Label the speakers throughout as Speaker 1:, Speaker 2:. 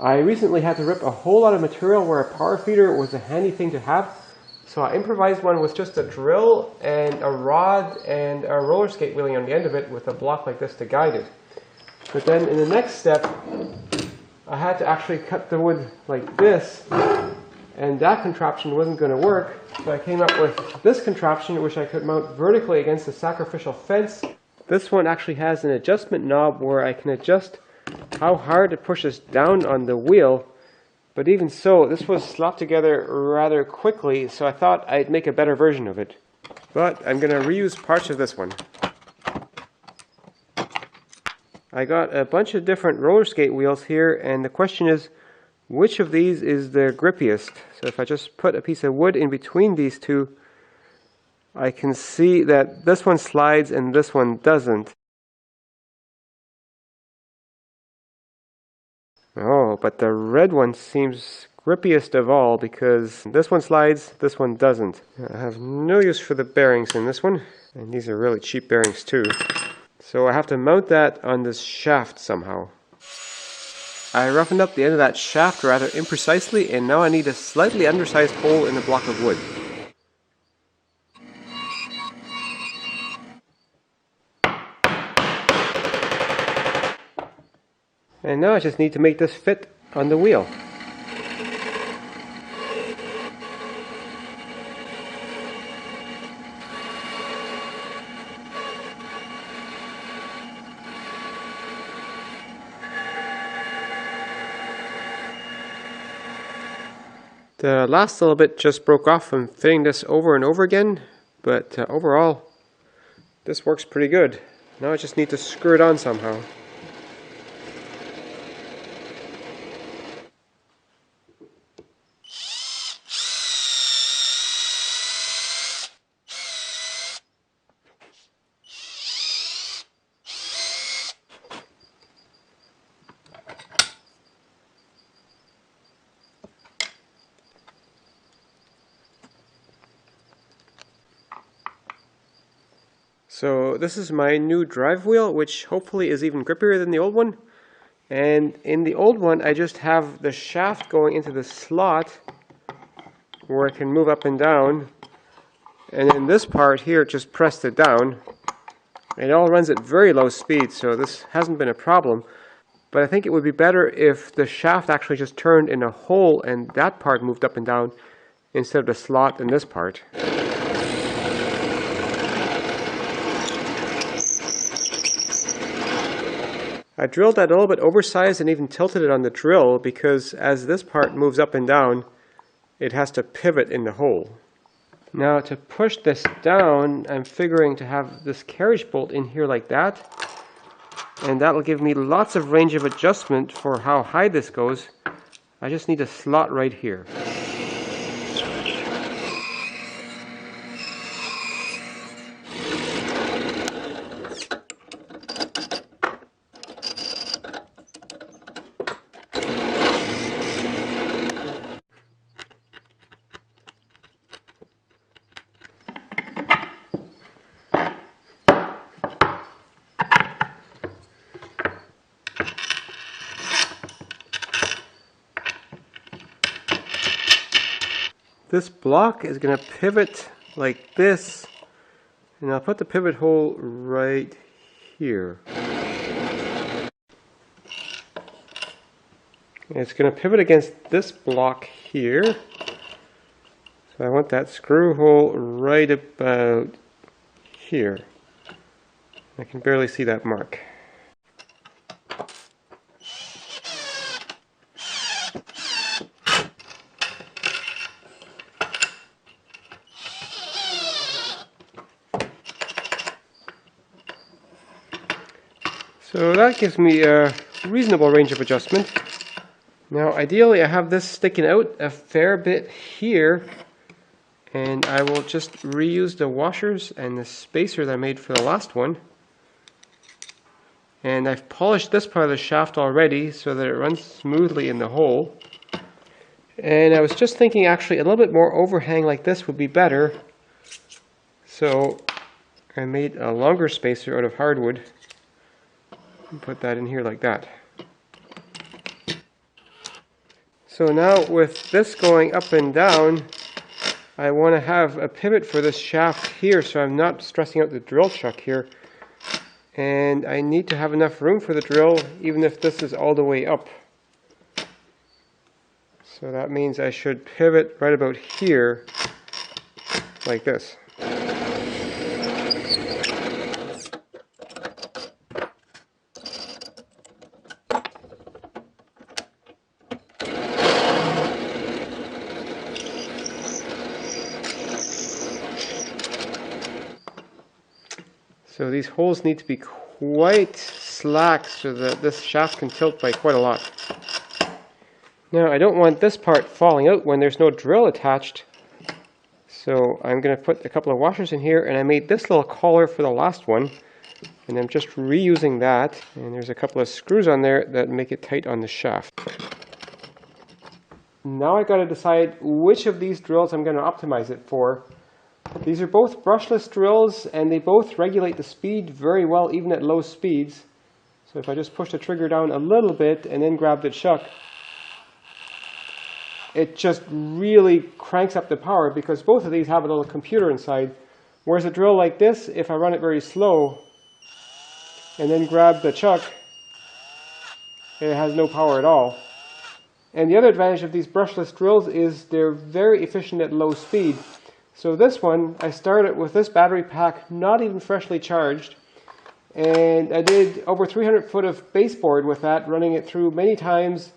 Speaker 1: I recently had to rip a whole lot of material where a power feeder was a handy thing to have. So I improvised one with just a drill and a rod and a roller skate wheelie on the end of it with a block like this to guide it. But then in the next step, I had to actually cut the wood like this, and that contraption wasn't going to work. So I came up with this contraption which I could mount vertically against the sacrificial fence. This one actually has an adjustment knob where I can adjust how hard it pushes down on the wheel. But even so, this was slapped together rather quickly, so I thought I'd make a better version of it. But I'm going to reuse parts of this one. I got a bunch of different roller skate wheels here, and the question is, which of these is the grippiest? So if I just put a piece of wood in between these two, I can see that this one slides and this one doesn't. Oh, but the red one seems grippiest of all because this one slides, this one doesn't. I have no use for the bearings in this one, and these are really cheap bearings too. So I have to mount that on this shaft somehow. I roughened up the end of that shaft rather imprecisely, and now I need a slightly undersized hole in the block of wood. And now I just need to make this fit on the wheel. The last little bit just broke off from fitting this over and over again, but overall this works pretty good. Now I just need to screw it on somehow. So this is my new drive wheel, which hopefully is even grippier than the old one. And in the old one, I just have the shaft going into the slot where I can move up and down. And in this part here, just pressed it down. It all runs at very low speed, so this hasn't been a problem. But I think it would be better if the shaft actually just turned in a hole and that part moved up and down instead of the slot in this part. I drilled that a little bit oversized and even tilted it on the drill because as this part moves up and down, it has to pivot in the hole. Now to push this down, I'm figuring to have this carriage bolt in here like that. And that will give me lots of range of adjustment for how high this goes. I just need a slot right here. This block is going to pivot like this, and I'll put the pivot hole right here. And it's going to pivot against this block here. So I want that screw hole right about here. I can barely see that mark. So that gives me a reasonable range of adjustment. Now ideally I have this sticking out a fair bit here, and I will just reuse the washers and the spacer that I made for the last one. And I've polished this part of the shaft already so that it runs smoothly in the hole. And I was just thinking actually a little bit more overhang like this would be better. So I made a longer spacer out of hardwood. Put that in here like that. So now with this going up and down, I want to have a pivot for this shaft here so I'm not stressing out the drill chuck here. And I need to have enough room for the drill even if this is all the way up. So that means I should pivot right about here, like this. So these holes need to be quite slack so that this shaft can tilt by quite a lot. Now I don't want this part falling out when there's no drill attached. So I'm going to put a couple of washers in here, and I made this little collar for the last one. And I'm just reusing that. And there's a couple of screws on there that make it tight on the shaft. Now I got to decide which of these drills I'm going to optimize it for. These are both brushless drills, and they both regulate the speed very well even at low speeds. So if I just push the trigger down a little bit and then grab the chuck, it just really cranks up the power because both of these have a little computer inside. Whereas a drill like this, if I run it very slow and then grab the chuck, it has no power at all. And the other advantage of these brushless drills is they're very efficient at low speed. So this one, I started with this battery pack not even freshly charged, and I did over 300 foot of baseboard with that, running it through many times,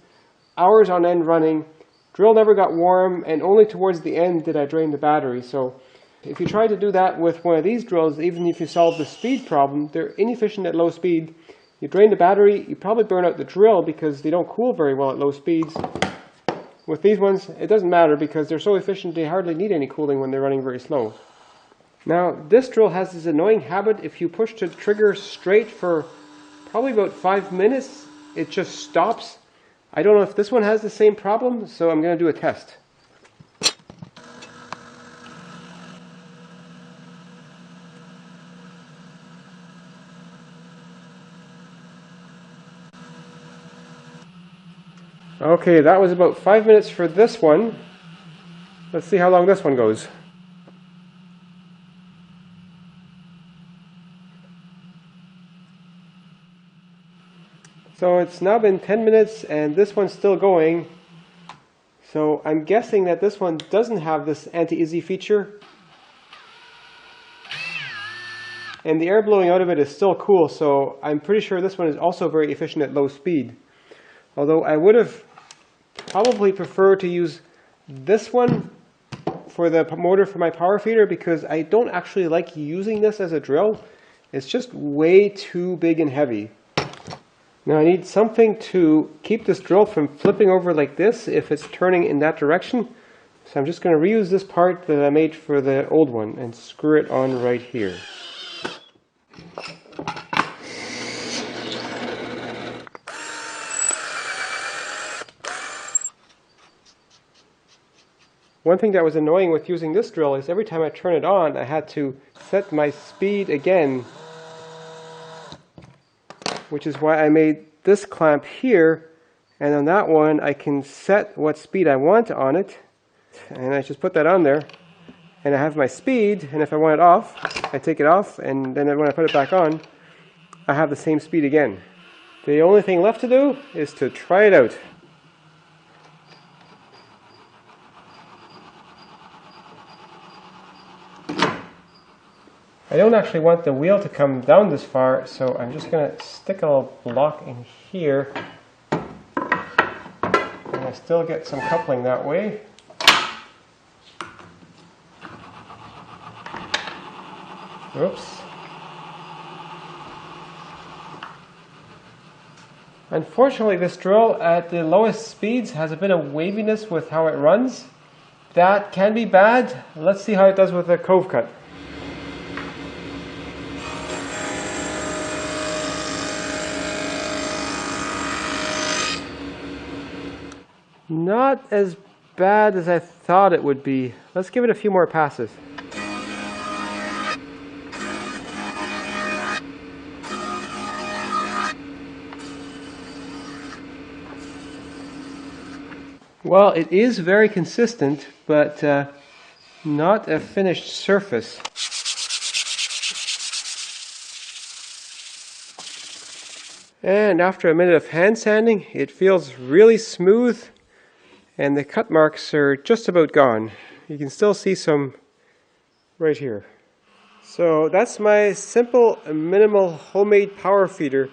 Speaker 1: hours on end running. Drill never got warm, and only towards the end did I drain the battery. So if you try to do that with one of these drills, even if you solve the speed problem, they're inefficient at low speed. You drain the battery, you probably burn out the drill because they don't cool very well at low speeds. With these ones, it doesn't matter because they're so efficient they hardly need any cooling when they're running very slow. Now, this drill has this annoying habit. If you push the trigger straight for probably about 5 minutes, it just stops. I don't know if this one has the same problem, so I'm going to do a test. Okay, that was about 5 minutes for this one. Let's see how long this one goes. So it's now been 10 minutes and this one's still going. So I'm guessing that this one doesn't have this anti-izzy feature. And the air blowing out of it is still cool, so I'm pretty sure this one is also very efficient at low speed. Although I would have probably preferred to use this one for the motor for my power feeder because I don't actually like using this as a drill. It's just way too big and heavy. Now I need something to keep this drill from flipping over like this if it's turning in that direction. So I'm just going to reuse this part that I made for the old one and screw it on right here. One thing that was annoying with using this drill is every time I turn it on, I had to set my speed again, which is why I made this clamp here, and on that one I can set what speed I want on it, and I just put that on there, and I have my speed, and if I want it off, I take it off, and then when I put it back on, I have the same speed again. The only thing left to do is to try it out. I don't actually want the wheel to come down this far, so I'm just going to stick a little block in here. And I still get some coupling that way. Oops. Unfortunately, this drill at the lowest speeds has a bit of waviness with how it runs. That can be bad. Let's see how it does with a cove cut. Not as bad as I thought it would be. Let's give it a few more passes. Well, it is very consistent, but not a finished surface. And after a minute of hand sanding, it feels really smooth, and the cut marks are just about gone. You can still see some right here. So that's my simple, minimal, homemade power feeder.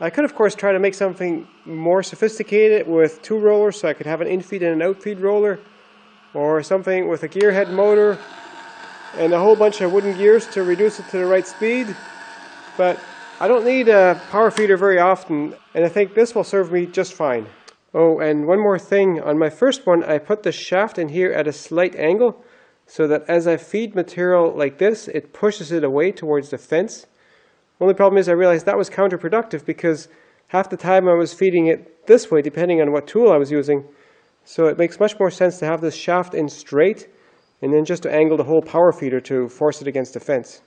Speaker 1: I could, of course, try to make something more sophisticated with 2 rollers, so I could have an in-feed and an out-feed roller, or something with a gearhead motor and a whole bunch of wooden gears to reduce it to the right speed. But I don't need a power feeder very often, and I think this will serve me just fine. Oh, and one more thing. On my first one, I put the shaft in here at a slight angle, so that as I feed material like this, it pushes it away towards the fence. Only problem is I realized that was counterproductive because half the time I was feeding it this way, depending on what tool I was using. So it makes much more sense to have this shaft in straight, and then just to angle the whole power feeder to force it against the fence.